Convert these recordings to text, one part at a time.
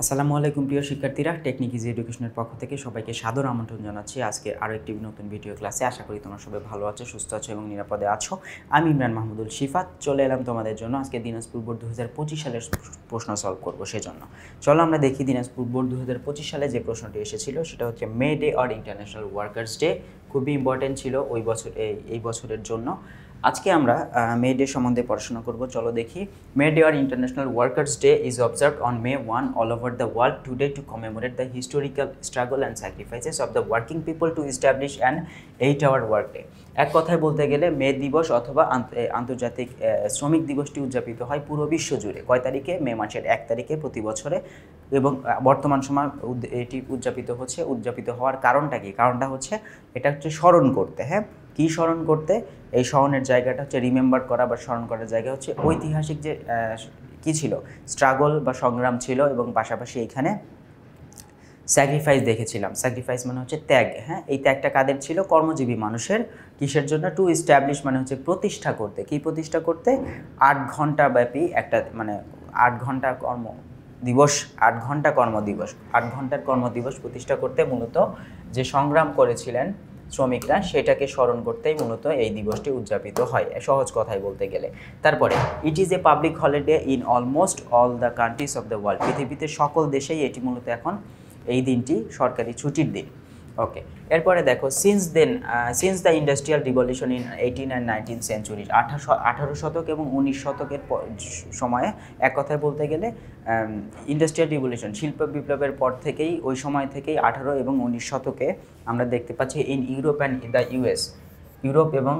আসসালামু আলাইকুম প্রিয় শিক্ষার্থীরা, টেকনিক ইজি এডুকেশনের পক্ষ থেকে সবাইকে সাদর আমন্ত্রণ জানাচ্ছি আজকে আরও একটি নতুন ভিডিও ক্লাসে। আশা করি তোমরা সবাই ভালো আছো, সুস্থ আছো এবং নিরাপদে আছো। আমি ইমরান মাহমুদুল শিফাত চলে এলাম তোমাদের জন্য আজকে দিনাজপুর বোর্ড 2025 সালের প্রশ্ন সলভ করবো। সেজন্য চলো আমরা দেখি দিনাজপুর বোর্ড 2025 সালে যে প্রশ্নটি এসেছিল সেটা হচ্ছে May Day or international workers day. খুবই ইম্পর্টেন্ট ছিল এই বছরের জন্য। আজকে আমরা মে ডে সম্বন্ধে পড়াশোনা করব। চলো দেখি। May Day or international workers day is observed on May 1 all over the world today to commemorate the historical struggle and sacrifices of the working people to establish an 8-hour workday. এক কথায় বলতে গেলে মে দিবস অথবা আন্তর্জাতিক শ্রমিক দিবসটি উদযাপিত হয় পুরো বিশ্ব জুড়ে। কয় তারিখে? মে মাসের 1 তারিখে প্রতি বছরে। এবং বর্তমান সময় এটি উদযাপিত হওয়ার কারণটা কি? কারণটা হচ্ছে এটা হচ্ছে স্মরণ করতে। হ্যাঁ, কি স্মরণ করতে? এই স্মরণের জায়গাটা হচ্ছে রিমেম্বার করা বা স্মরণ করার জায়গা হচ্ছে ঐতিহাসিক যে কি ছিল, স্ট্রাগল বা সংগ্রাম ছিল, এবং পাশাপাশি এখানে স্যাক্রিফাইস দেখেছিলাম। স্যাক্রিফাইস মানে হচ্ছে ত্যাগ। হ্যাঁ, এই ত্যাগটা কাদের ছিল? কর্মজীবী মানুষের। কিসের জন্য? টু এস্টাবলিশ মানে হচ্ছে প্রতিষ্ঠা করতে। কি প্রতিষ্ঠা করতে? 8 ঘন্টা ব্যাপী একটা 8 ঘন্টা কর্মদিবস 8 ঘন্টা কর্মদিবস 8 ঘন্টার কর্মদিবস প্রতিষ্ঠা করতে মূলত যে সংগ্রাম করেছিলেন শ্রমিকরা, সেটাকে স্মরণ করতেই মূলত এই দিবসটি উদযাপিত হয়, সহজ কথায় বলতে গেলে। তারপরে it is a public holiday in almost all the countries of the world. পৃথিবীতে সকল দেশেই এটি মূলত এখন এই দিনটি সরকারি ছুটির দিন। ওকে, এরপরে দেখো since the industrial revolution in 18 and 19 century. 18 শতক এবং 19 শতকের সময়ে, এক কথায় বলতে গেলে ইন্ডাস্ট্রিয়াল রিভলিউশন শিল্প বিপ্লবের পর থেকেই, ওই সময় থেকেই 18 এবং 19 শতকে আমরা দেখতে পাচ্ছি in Europe and the US, Europe এবং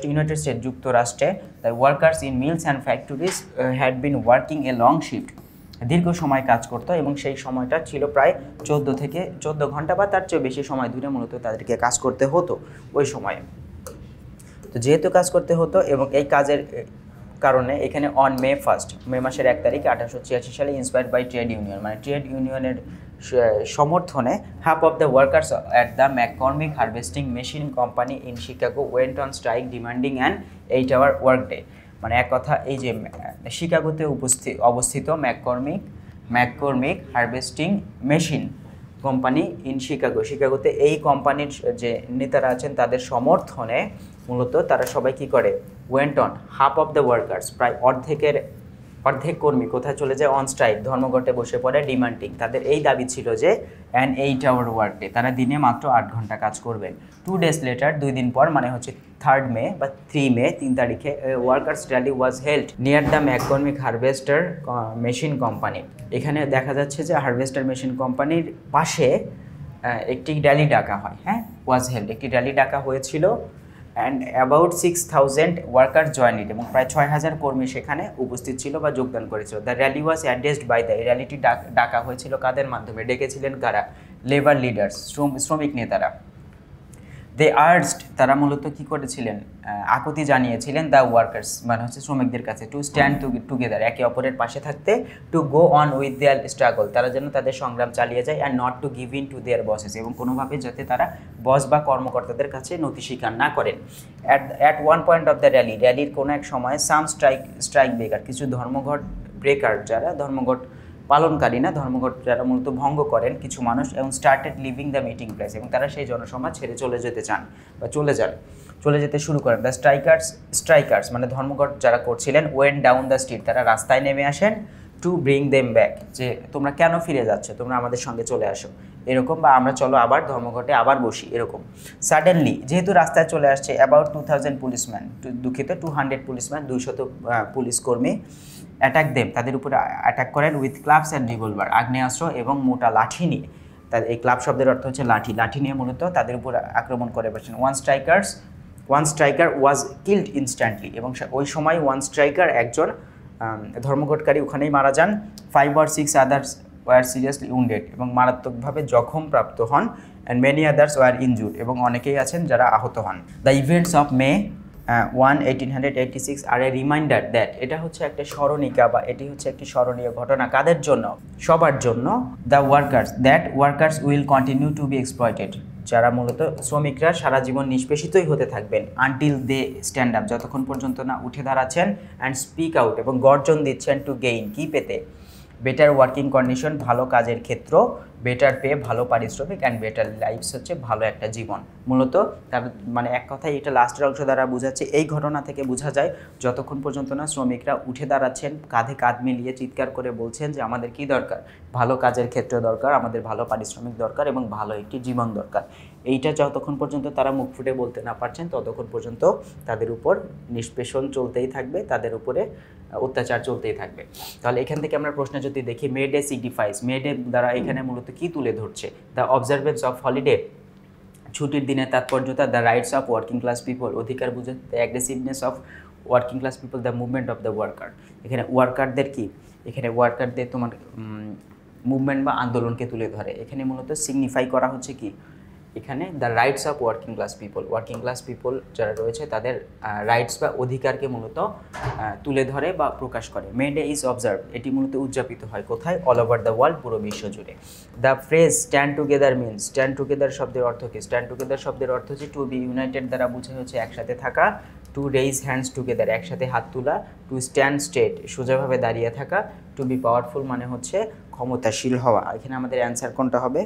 ইউনাইটেড স্টেট যুক্তরাষ্ট্রে the workers in mills and factories had been working a long shift. দীর্ঘ সময় কাজ করতো এবং সেই সময়টা ছিল প্রায় 14 ঘন্টা বা তার চেয়ে বেশি সময় ধরে মূলত তাদেরকে কাজ করতে হতো ওই সময়ে। তো যেহেতু কাজ করতে হতো এবং এই কাজের কারণে এখানে অন মে 1 মে মাসের 1 তারিখে 1886 সালে ইন্সপায়ার্ড বাই ট্রেড ইউনিয়ন, মানে ট্রেড ইউনিয়নের সমর্থনে half of the workers at the McCormick harvesting machine company in Chicago went on strike demanding an 8-hour work day. মানে এক কথা, এই যে শিকাগোতে অবস্থিত McCormick harvesting machine company in শিকাগোতে এই কোম্পানির যে নেতারা আছেন তাদের সমর্থনে মূলত তারা সবাই কি করে? Went on, half of the workers, প্রায় অর্ধেক কর্মী কোথায় চলে যায়? অন স্ট্রাইক, ধর্মঘটে বসে পড়ে। ডিমান্ডিং, তাদের এই দাবি ছিল যে অ্যান 8-hour ওয়ার্ক ডে, তারা দিনে মাত্র 8 ঘন্টা কাজ করবেন। 2 days লেটার, 2 দিন পর, মানে হচ্ছে 3 মে বা 3 তারিখে workers rally was held near the McCormick harvester machine company. এখানে দেখা যাচ্ছে যে হারভেস্টার মেশিন কোম্পানির পাশে একটি র্যালি ডাকা হয়। হ্যাঁ, ওয়াজ হেল্ড, একটি র্যালি ডাকা হয়েছিল। অ্যান্ড অ্যাবাউট 6,000 ওয়ার্কার জয়েন ইট, এবং প্রায় 6,000 কর্মী সেখানে উপস্থিত ছিল বা যোগদান করেছিল। The rally was addressed by the, এই র্যালিটি ডাকা হয়েছিল কাদের মাধ্যমে? ডেকেছিলেন কারা? লেবার লিডার্স, শ্রমিক নেতারা। দে আর্জড, তারা মূলত কী করেছিলেন? আকুতি জানিয়েছিলেন দ্য ওয়ার্কার্স, মানে হচ্ছে শ্রমিকদের কাছে, টু স্ট্যান্ড টুগেদার, একে অপরের পাশে থাকতে, two go on with their struggle, তারা যেন তাদের সংগ্রাম চালিয়ে যায়, and not to give in to their buses, এবং কোনোভাবে যাতে তারা বস বা কর্মকর্তাদের কাছে নতি স্বীকার না করেন। At one point of the র্যালির কোনো এক সময় সাম স্ট্রাইক ব্রেকার, কিছু ধর্মঘট ব্রেকার, যারা ধর্মঘট পালনকারী না, ধর্মঘট যারা মূলত ভঙ্গ করেন কিছু মানুষ, এবং started living the meeting place, এবং তারা সেই জনসভা ছেড়ে চলে যেতে শুরু করেন। দ্য স্ট্রাইকার্স মানে ধর্মঘট যারা করছিলেন, ওয়েন্ট ডাউন দ্য স্ট্রিট, তারা রাস্তায় নেমে আসেন, টু ব্রিং দেম ব্যাক, যে তোমরা কেন ফিরে যাচ্ছ, তোমরা আমাদের সঙ্গে চলে আসো, এরকম, বা আমরা চলো আবার ধর্মঘটে আবার বসি, এরকম। সাডেনলি, যেহেতু রাস্তায় চলে আসছে, অ্যাবাউট 2000 পুলিশম্যান, 200 পুলিশম্যান, 200 পুলিশ কর্মী, অ্যাটাক দেম, তাদের উপরে অ্যাটাক করেন, উইথ ক্লাবস অ্যান্ড রিভলভার, আগ্নেয়াস্ত্র এবং মোটা লাঠি নিয়ে। এই ক্লাব শব্দের অর্থ হচ্ছে লাঠি নিয়ে মূলত তাদের উপর আক্রমণ করে বসেন। One striker was killed instantly, এবং ওই সময় ওয়ান স্ট্রাইকার, একজন ধর্মঘটকারী, ওখানেই মারা যান। 5 or 6 others were seriously wounded, এবং মারাত্মকভাবে জখমপ্রাপ্ত হন। And many others were injured, এবং অনেকেই আছেন যারা আহত হন। The events of May 1, 1886 are a reminder that, এটা হচ্ছে একটা স্মরণিকা বা এটি হচ্ছে একটি স্মরণীয় ঘটনা, কাদের জন্য? সবার জন্য। The workers will continue to be exploited, যারা মূলত শ্রমিকরা সারা জীবন নিষ্পেষিতই হতে থাকবেন। আনটিল দে স্ট্যান্ড আপ, যতক্ষণ পর্যন্ত না উঠে দাঁড়াচ্ছেন। অ্যান্ড স্পিক আউট, এবং গর্জন দিচ্ছেন, টু গেইন, কি পেতে? বেটার ওয়ার্কিং কন্ডিশন ভালো কাজের ক্ষেত্র, বেটার পে ভালো পারিশ্রমিক অ্যান্ড বেটার লাইফস হচ্ছে ভালো একটা জীবন। মূলত তার মানে এক কথায় এটা লাস্টের অংশ দ্বারা বোঝাচ্ছে, এই ঘটনা থেকে বোঝা যায় যতক্ষণ পর্যন্ত না শ্রমিকরা উঠে দাঁড়াচ্ছেন, কাঁধে কাঁধ মিলিয়ে চিৎকার করে বলছেন যে আমাদের কি দরকার, ভালো কাজের ক্ষেত্র দরকার, আমাদের ভালো পারিশ্রমিক দরকার এবং ভালো একটি জীবন দরকার। এইটা যতক্ষণ পর্যন্ত তারা মুখ ফুটে বলতে না পারছেন ততক্ষণ পর্যন্ত তাদের উপর নিষ্পেষণ চলতেই থাকবে, তাদের উপরে অত্যাচার চলতেই থাকবে। তাহলে এখান থেকে আমরা প্রশ্ন যদি দেখি, মে ডে সিগনিফাইস, মে ডে দ্বারা এখানে মূলত কি তুলে ধরছে, দ্য অবজারভেন্স অফ হলিডে ছুটির দিনের তাৎপর্যতা, the rights of working class people অধিকার বুঝে, the aggressiveness of working class people, the movement of the worker. এখানে ওয়ার্কারদের কি, এখানে ওয়ার্কারদের তোমার মুভমেন্ট বা আন্দোলনকে তুলে ধরে। এখানে মূলত সিগনিফাই করা হচ্ছে কি, এখানে the rights of working class people, working class people যারা রয়েছে তাদের রাইটস বা অধিকারকে মূলত তুলে ধরে বা প্রকাশ করে। মে ডে ইজ অবজার্ভ, এটি মূলত উদযাপিত হয় কোথায়, অল ওভার দ্য ওয়ার্ল্ড, পুরো বিশ্ব জুড়ে। The phrase stand together means, stand together শব্দের অর্থ কি, স্ট্যান্ড টুগেদার শব্দের অর্থ হচ্ছে টু বি ইউনাইটেড দ্বারা বোঝা হচ্ছে একসাথে থাকা, টু রেইজ হ্যান্ডস টুগেদার একসাথে হাত তোলা, টু স্ট্যান্ড স্ট্রেট সোজাভাবে দাঁড়িয়ে থাকা, টু বি পাওয়ারফুল মানে হচ্ছে ক্ষমতাশীল হওয়া। এখানে আমাদের অ্যান্সার কোনটা হবে?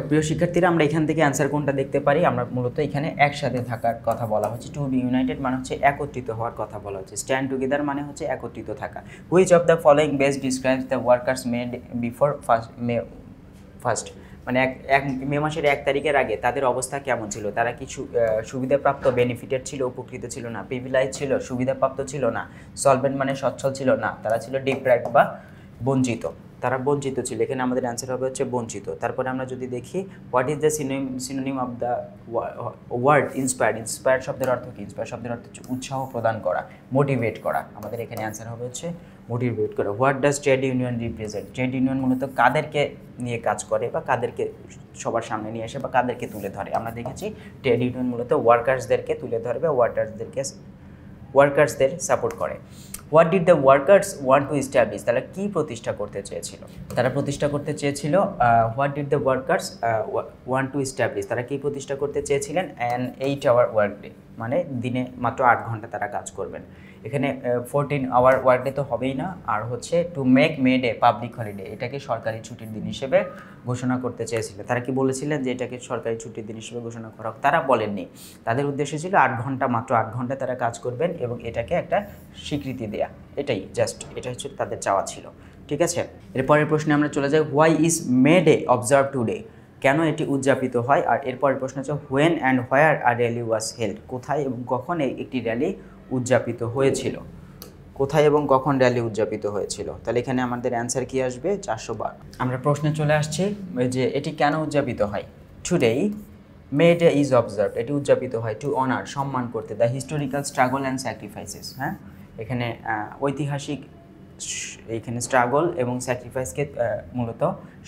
প্রিয় শিক্ষার্থীরা, আমরা এখান থেকে অ্যান্সার কোনটা দেখতে পারি, আমরা মূলত এখানে একসাথে থাকার কথা বলা হচ্ছে। টু বি ইউনাইটেড মানে হচ্ছে একত্রিত হওয়ার কথা বলা হচ্ছে, স্ট্যান্ড টুগেদার মানে হচ্ছে একত্রিত থাকা। Which of the following best describes the workers made before first, মানে মে মাসের 1 তারিখের আগে তাদের অবস্থা কেমন ছিল, তারা কি সুবিধাপ্রাপ্ত বেনিফিটেড ছিল, উপকৃত ছিল না, প্রিভিলাইজ ছিল সুবিধাপ্রাপ্ত ছিল না, সলভেন্ট মানে সচ্ছল ছিল না, তারা ছিল ডিপ্রাইভড বা বঞ্চিত, তারা বঞ্চিত ছিল। এখানে আমাদের অ্যান্সার হবে হচ্ছে বঞ্চিত। তারপরে আমরা যদি দেখি, what is the synonym of the word inspired, inspired শব্দের অর্থ কি, ইন্সপায়ার্ড শব্দের অর্থ হচ্ছে উৎসাহ প্রদান করা, মোটিভেট করা। আমাদের এখানে অ্যান্সার হবে হচ্ছে মোটিভেট করা। What does trade union represent, trade union মূলত কাদেরকে নিয়ে কাজ করে বা কাদেরকে সবার সামনে নিয়ে আসে বা কাদেরকে তুলে ধরে। আমরা দেখেছি ট্রেড ইউনিয়ন মূলত ওয়ার্কার্সদেরকে তুলে ধরবে, ওয়ার্কার্সদের সাপোর্ট করে। What did the workers want to establish, তারা কী প্রতিষ্ঠা করতে চেয়েছিল, তারা প্রতিষ্ঠা করতে চেয়েছিল what did the workers want to establish, তারা কী প্রতিষ্ঠা করতে চেয়েছিলেন, অ্যান 8 আওয়ার ওয়ার্ক ডে, মানে দিনে মাত্র 8 ঘন্টা তারা কাজ করবেন। এখানে 14 আওয়ার ওয়ার্ক ডে তো হবেই না, আর হচ্ছে to make May Day public holiday, এটাকে সরকারি ছুটির দিন হিসেবে ঘোষণা করতে চেয়েছিল। তারা কি বলেছিলেন যে এটাকে সরকারি ছুটির দিন হিসেবে ঘোষণা করা হোক? তারা বলেননি, তাদের উদ্দেশ্য ছিল 8 ঘন্টা, মাত্র 8 ঘন্টা তারা কাজ করবেন এবং এটাকে একটা স্বীকৃতি দেয়া, এটাই জাস্ট, এটা হচ্ছে তাদের চাওয়া ছিল। ঠিক আছে, এরপরের প্রশ্নে আমরা চলে যাই, why is May day observe today, কেন এটি উদযাপিত হয়? আর এরপরের প্রশ্ন হচ্ছে, when and where are rally was held, কোথায় এবং কখন একটি র্যালি উদযাপিত হয়েছিল, কোথায় এবং কখন র্যালি উদযাপিত হয়েছিল? তাহলে এখানে আমাদের অ্যান্সার কি আসবে? 412। আমরা প্রশ্নে চলে আসছি যে এটি কেন উদযাপিত হয়। Today May Day is observe, এটি উদযাপিত হয় টু অনার, সম্মান করতে, the historical struggle and sacrifices, হ্যাঁ এখানে ঐতিহাসিক এইখানে স্ট্রাগল এবং স্যাক্রিফাইসকে মূলত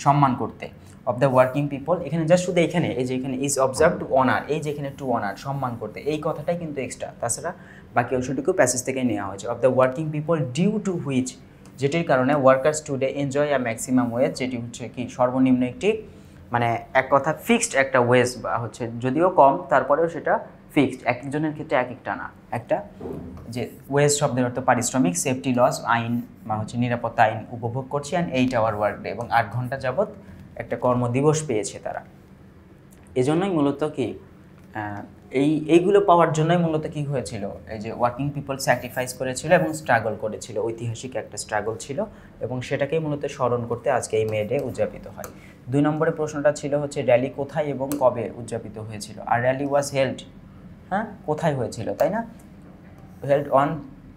সম্মান করতে, অফ দ্য ওয়ার্কিং পিপল, এখানে জাস্ট শুধু এখানে এই যে এখানে ইজ অবজার্ভ টু অনার, এই যে এখানে টু অনার সম্মান করতে, এই কথাটাই কিন্তু এক্সট্রা, তাছাড়া বাকি অংশটুকু প্যাসেজ থেকে নেওয়া হয়েছে। Of the working people due to which, যেটির কারণে workers today enjoy a maximum wage, যেটি হচ্ছে কি সর্বনিম্ন একটি, মানে এক কথা ফিক্সড একটা ওয়েজ, বা হচ্ছে যদিও কম তারপরেও সেটা ফিক্সড, এক একজনের ক্ষেত্রে এক একটা না, একটা যে ওয়েজ শব্দের অর্থ পারিশ্রমিক, সেফটি লস আইন বা হচ্ছে নিরাপত্তা আইন উপভোগ করছে, অ্যান্ড 8 আওয়ার ওয়ার্ক ডে, এবং 8 ঘন্টা যাবৎ একটা কর্মদিবস পেয়েছে তারা। এজন্যই মূলত কি এইগুলো পাওয়ার জন্যই মূলত কি হয়েছিল, এই যে ওয়ার্কিং পিপল স্যাক্রিফাইস করেছিল এবং স্ট্রাগল করেছিল, ঐতিহাসিক একটা স্ট্রাগল ছিল, এবং সেটাকেই মূলত স্মরণ করতে আজকে এই মে ডে উদযাপিত হয়। 2 নম্বরের প্রশ্নটা ছিল হচ্ছে র্যালি কোথায় এবং কবে উদযাপিত হয়েছিল, আর র্যালি ওয়াজ হেল্ড, হ্যাঁ কোথায় হয়েছিল, তাই না, হেল্ড অন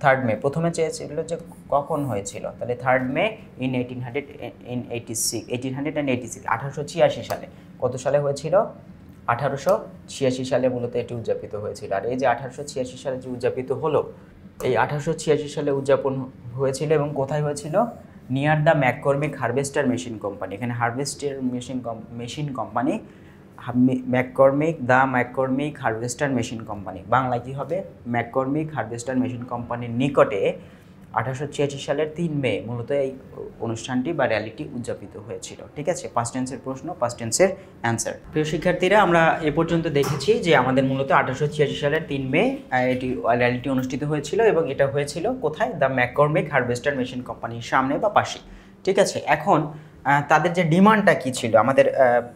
3rd মে, প্রথমে চেয়েছিল যে কখন হয়েছিল, তাহলে 3rd মে ইন 1886, 1886 সালে, কত সালে হয়েছিল, 1886 সালে মূলত এটি উদযাপিত হয়েছিল। আর এই যে 1886 সালে যে উদযাপিত হলো, এই 1886 সালে উদযাপন হয়েছিল এবং কোথায় হয়েছিল, near the McCormick harvester machine company, এখানে harvester machine company, McCormick harvester machine company, বাংলায় কী হবে, ম্যাককর্মিক হারভেস্টার মেশিন কোম্পানির নিকটে 1886 সালের 3 মে মূলত এই অনুষ্ঠানটি বা র্যালিটি উদযাপিত হয়েছিল। ঠিক আছে, পাস্ট টেন্সের প্রশ্ন, পাস্ট টেন্সের অ্যান্সার। প্রিয় শিক্ষার্থীরা, আমরা এ পর্যন্ত দেখেছি যে আমাদের মূলত 1886 সালের 3 মে এটি র্যালিটি অনুষ্ঠিত হয়েছিল এবং এটা হয়েছিল কোথায়? দ্য ম্যাককর্মিক হারভেস্টার মেশিন কোম্পানির সামনে বা পাশে। ঠিক আছে, এখন তাদের যে ডিমান্ডটা কী ছিল, আমাদের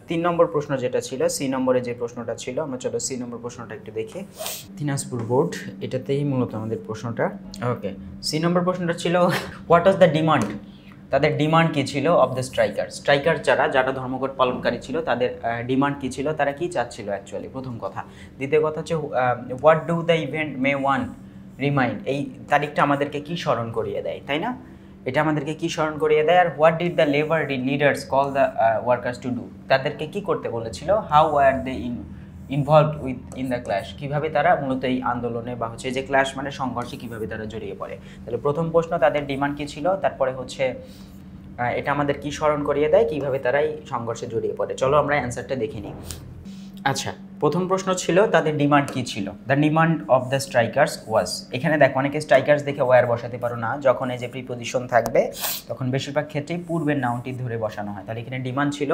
3 নম্বর প্রশ্ন যেটা ছিল, সি নম্বরে যে প্রশ্নটা ছিল, আমরা চলো সি নম্বর প্রশ্নটা একটু দেখি। দিনাজপুর বোর্ড, এটাতেই মূলত আমাদের প্রশ্নটা। ওকে, সি নম্বর প্রশ্নটা ছিল হোয়াট ওয়াজ দ্য ডিমান্ড, তাদের ডিমান্ড কী ছিল অফ দ্য স্ট্রাইকার যারা ধর্মঘট পালনকারী ছিল তাদের ডিমান্ড কী ছিল, তারা কী চাচ্ছিল অ্যাকচুয়ালি, প্রথম কথা। দ্বিতীয় কথা হচ্ছে what do the event May one remind, এই তারিখটা আমাদেরকে কী স্মরণ করিয়ে দেয়, তাই না? এটা আমাদেরকে কি স্মরণ করিয়ে দেয়। আর what did the labour leaders call the workers to do, তাদেরকে কি করতে বলেছিল। How were they involved with in the clash, কীভাবে তারা মূলত এই আন্দোলনে বা হচ্ছে যে ক্লাশ মানে সংঘর্ষে কীভাবে তারা জড়িয়ে পড়ে। তাহলে প্রথম প্রশ্ন তাদের ডিমান্ড কী ছিল, তারপরে হচ্ছে এটা আমাদের কি স্মরণ করিয়ে দেয়, কীভাবে তারা এই সংঘর্ষে জড়িয়ে পড়ে। চলো আমরা অ্যান্সারটা দেখে নিই। আচ্ছা, প্রথম প্রশ্ন ছিল তাদের ডিমান্ড কী ছিল। The demand of the strikers was, এখানে দেখো অনেকে স্ট্রাইকার্স দেখে ওয়ার বসাতে পারো না, যখন এই যে প্রিপোজিশন থাকবে তখন বেশিরভাগ ক্ষেত্রেই পূর্বের নাউনটি ধরে বসানো হয়। তাহলে এখানে ডিমান্ড ছিল,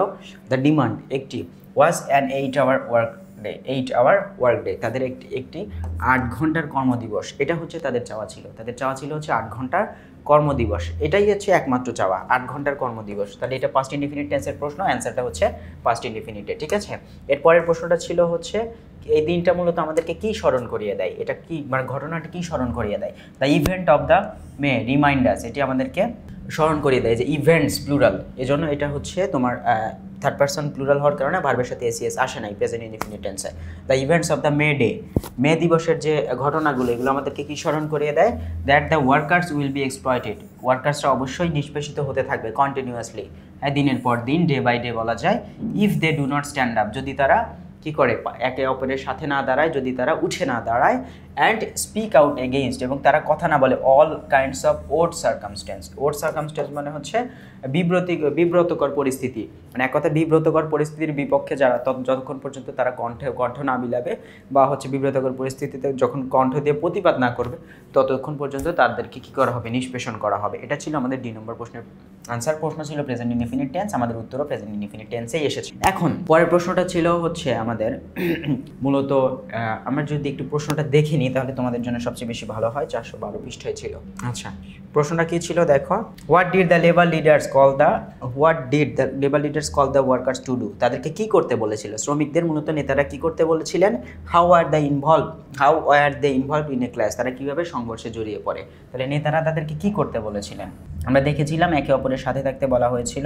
দ্য ডিমান্ড একটি, was an 8 hour work day, 8 hour work day, তাদের একটি 8 ঘন্টার কর্মদিবস, এটা হচ্ছে তাদের চাওয়া ছিল। তাদের চাওয়া ছিল হচ্ছে 8 ঘন্টার কর্মদিবস, এটাই হচ্ছে একমাত্র চাওয়া, 8 ঘন্টার কর্মদিবস। তাহলে এটা পাস্ট ইনডিফিনিট টেন্সের প্রশ্ন, অ্যান্সারটা হচ্ছে পাস্ট ইনডিফিনিটে। ঠিক আছে, এরপরের প্রশ্নটা ছিল হচ্ছে এই দিনটা মূলত আমাদেরকে কি স্মরণ করিয়ে দেয়, এটা কি মানে ঘটনাটি কি স্মরণ করিয়ে দেয়। The event of the May reminders, এটি আমাদেরকে স্মরণ করিয়ে দেয় যে ইভেন্টস প্লুরাল, এজন্য এটা হচ্ছে তোমার থার্ড পারসন প্লুরাল হওয়ার কারণে ভার্বের সাথে এসিএস আসে নাই প্রেজেন্ট ইনডিফিনিট টেন্সে। The events of the May Day, May দিবসের যে ঘটনাগুলো এগুলো আমাদেরকে কি স্মরণ করিয়ে দেয়। That the workers will be exploited, ওয়ার্কার্সরা অবশ্যই নিষ্পেষিত হতে থাকবে কন্টিনিউয়াসলি, হ্যাঁ দিনের পর দিন, ডে বাই ডে বলা যায়। If they do not stand up, যদি তারা কী করে একে অপরের সাথে না দাঁড়ায়, যদি তারা উঠে না দাঁড়ায়। অ্যান্ড স্পিক আউট এগেইনস্ট, এবং তারা কথা না বলে all kinds of odd circumstances, odd circumstances মানে হচ্ছে বিব্রতকর পরিস্থিতি, মানে এক কথা বিব্রতকর পরিস্থিতির বিপক্ষে যারা, যতক্ষণ পর্যন্ত তারা কণ্ঠ না মিলাবে বা হচ্ছে বিব্রতকর পরিস্থিতিতে যখন কণ্ঠ দিয়ে প্রতিবাদ না করবে ততক্ষণ পর্যন্ত তাদেরকে কী করা হবে, নিষ্পেষণ করা হবে। এটা ছিল আমাদের 2 নম্বর প্রশ্নের আনসার। প্রশ্ন ছিল প্রেজেন্ট ইনডিফিনিট টেন্স, আমাদের উত্তরও প্রেজেন্ট ইনডিফিনিট টেন্সেই এসেছে। এখন পরের প্রশ্নটা ছিল হচ্ছে আমাদের মূলত আমরা যদি একটু প্রশ্নটা দেখে নিই তাহলে তোমাদের জন্য সবচেয়ে বেশি ভালো হয়। 412 পৃষ্ঠায় ছিল। আচ্ছা, প্রশ্নটা কি ছিল দেখো। What did the labour leaders call the workers to do, তাদেরকে কি করতে বলেছিল, শ্রমিকদের মূলত নেতারা কি করতে বলেছিলেন। How are they involve in a clash, তারা কিভাবে সংঘর্ষে জড়িয়ে পড়ে। তাহলে নেতারা তাদেরকে কি করতে বলেছিলেন, আমরা দেখেছিলাম একে অপরের সাথে থাকতে বলা হয়েছিল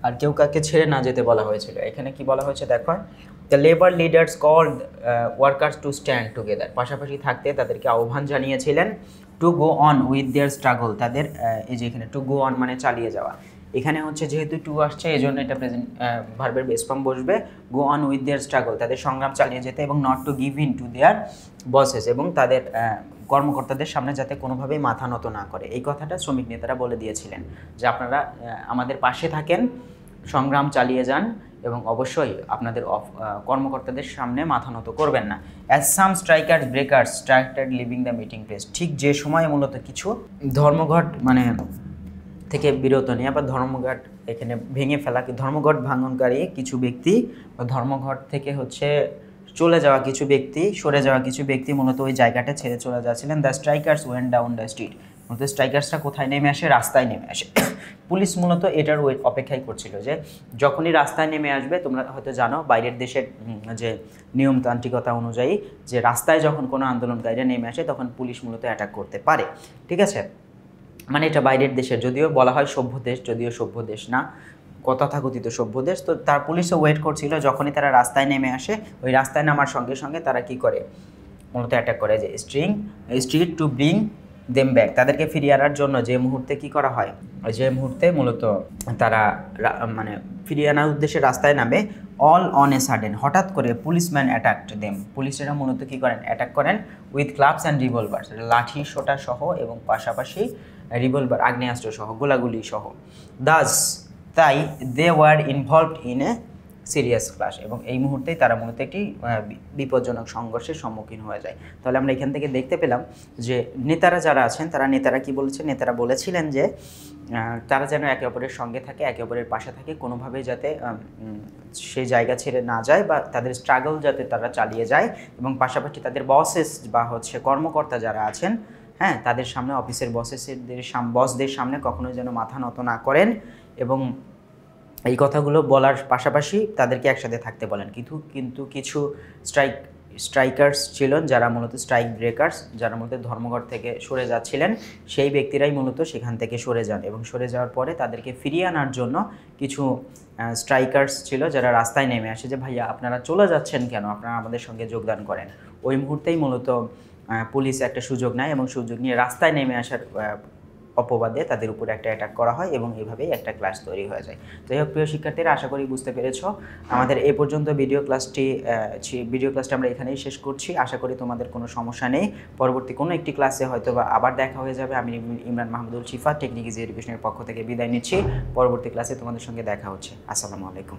আর কেউ কাকে ছেড়ে না যেতে বলা হয়েছিল। এখানে কি বলা হয়েছে দেখো, the labour leaders called workers to stand together, পাশাপাশি থাকতে তাদেরকে আহ্বান জানিয়েছিলেন। To go on with their struggle, তাদের এই যে এখানে টু গো অন মানে চালিয়ে যাওয়া, এখানে হচ্ছে যেহেতু টু আসছে এই জন্য এটা প্রেজেন্ট ভার্বের বেস ফর্ম বসবে। গো অন উইথ দেয়ার স্ট্রাগল, তাদের সংগ্রাম চালিয়ে যেতে, এবং not to give in to their buses, এবং তাদের কর্মকর্তাদের সামনে যাতে কোনোভাবেই মাথা নত না করে। এই কথাটা শ্রমিক নেতারা বলে দিয়েছিলেন যে আপনারা আমাদের পাশে থাকেন, সংগ্রাম চালিয়ে যান এবং অবশ্যই আপনাদের কর্মকর্তাদের সামনে মাথা নত করবেন না। As some strikers breakers started living the meeting place, ঠিক যে সময় মূলত কিছু ধর্মঘট মানে থেকে বিরত নেওয়া বা ধর্মঘট এখানে ভেঙে ফেলা, ধর্মঘট ভাঙনকারী কিছু ব্যক্তি বা ধর্মঘট থেকে হচ্ছে চলে যাওয়া কিছু ব্যক্তি, সরে যাওয়া কিছু ব্যক্তি মূলত ওই জায়গাটা ছেড়ে চলে যাচ্ছিলেন। The strikers went down the street, মূলত স্ট্রাইকার্সরা কোথায় নেমে আসে, রাস্তায় নেমে আসে। পুলিশ মূলত এটার অপেক্ষাই করছিল যে যখনই রাস্তায় নেমে আসবে, তোমরা হয়তো জানো বাইরের দেশের যে নিয়মতান্ত্রিকতা অনুযায়ী যে রাস্তায় যখন কোনো আন্দোলনকারীরা নেমে আসে তখন পুলিশ মূলত অ্যাটাক করতে পারে। ঠিক আছে, মানে এটা বাইরের দেশের, যদিও বলা হয় সভ্য দেশ, যদিও সভ্য দেশ না, তথাকথিত সভ্য দেশ। তো তার পুলিশও ওয়েট করছিল যখনই তারা রাস্তায় নেমে আসে, ওই রাস্তায় নামার সঙ্গে সঙ্গে তারা কি করে মূলত অ্যাটাক করে যে street to bring them back, তাদেরকে ফিরিয়ে আনার জন্য যে মুহূর্তে কি করা হয়, যে মুহূর্তে মূলত তারা মানে ফিরিয়ে আনার উদ্দেশ্যে রাস্তায় নামে। অল অন এ সাডেন, হঠাৎ করে পুলিশম্যান অ্যাটাকড দেম, পুলিশেরা মূলত কী করেন, অ্যাটাক করেন উইথ ক্লাবস অ্যান্ড রিভলভার, লাঠি সোটা সহ এবং পাশাপাশি রিভলভার আগ্নেয়াস্ত্র সহ, গোলাগুলি সহ। দাস, তাই they were involved in a serious clash এবং এই মুহূর্তেই তারা মূলত একটি বিপজ্জনক সংঘর্ষের সম্মুখীন হয়ে যায়। তাহলে আমরা এখান থেকে দেখতে পেলাম যে নেতারা যারা আছেন নেতারা কি বলেছেন, নেতারা বলেছিলেন যে তারা যেন একে অপরের সঙ্গে থাকে, একে অপরের পাশে থাকে, কোনোভাবেই যাতে সেই জায়গা ছেড়ে না যায় বা তাদের স্ট্রাগল যাতে তারা চালিয়ে যায় এবং পাশাপাশি তাদের বসেস বা কর্মকর্তা যারা আছেন, হ্যাঁ, তাদের সামনে অফিসের বসদের সামনে কখনোই যেন মাথা নত না করেন এবং এই কথাগুলো বলার পাশাপাশি তাদেরকে একসাথে থাকতে বলেন। কিন্তু কিছু স্ট্রাইকার্স ছিলেন যারা মূলত স্ট্রাইক ব্রেকার্স, যারা মূলত ধর্মঘট থেকে সরে যাচ্ছিলেন, সেই ব্যক্তিরাই মূলত সেখান থেকে সরে যান এবং সরে যাওয়ার পরে তাদেরকে ফিরিয়ে আনার জন্য কিছু স্ট্রাইকার্স ছিল যারা রাস্তায় নেমে আসে যে ভাইয়া আপনারা চলে যাচ্ছেন কেন, আপনারা আমাদের সঙ্গে যোগদান করেন। ওই মুহূর্তেই মূলত পুলিশ একটা সুযোগ নেয় এবং সুযোগ নিয়ে রাস্তায় নেমে আসার অপবাদে তাদের উপরে একটা অ্যাটাক করা হয় এবং এইভাবেই একটা ক্লাস তৈরি হয়ে যায়। যাই হোক প্রিয় শিক্ষার্থীরা, আশা করি বুঝতে পেরেছো। আমাদের এই পর্যন্ত ভিডিও ক্লাসটা আমরা এখানেই শেষ করছি। আশা করি তোমাদের কোনো সমস্যা নেই। পরবর্তী কোনো একটি ক্লাসে হয়তো বা আবার দেখা হয়ে যাবে। আমি ইমরান মাহমুদুল শিফা টেকনিক ইজি এডুকেশনের পক্ষ থেকে বিদায় নিচ্ছি। পরবর্তী ক্লাসে তোমাদের সঙ্গে দেখা হচ্ছে। আসসালামু আলাইকুম।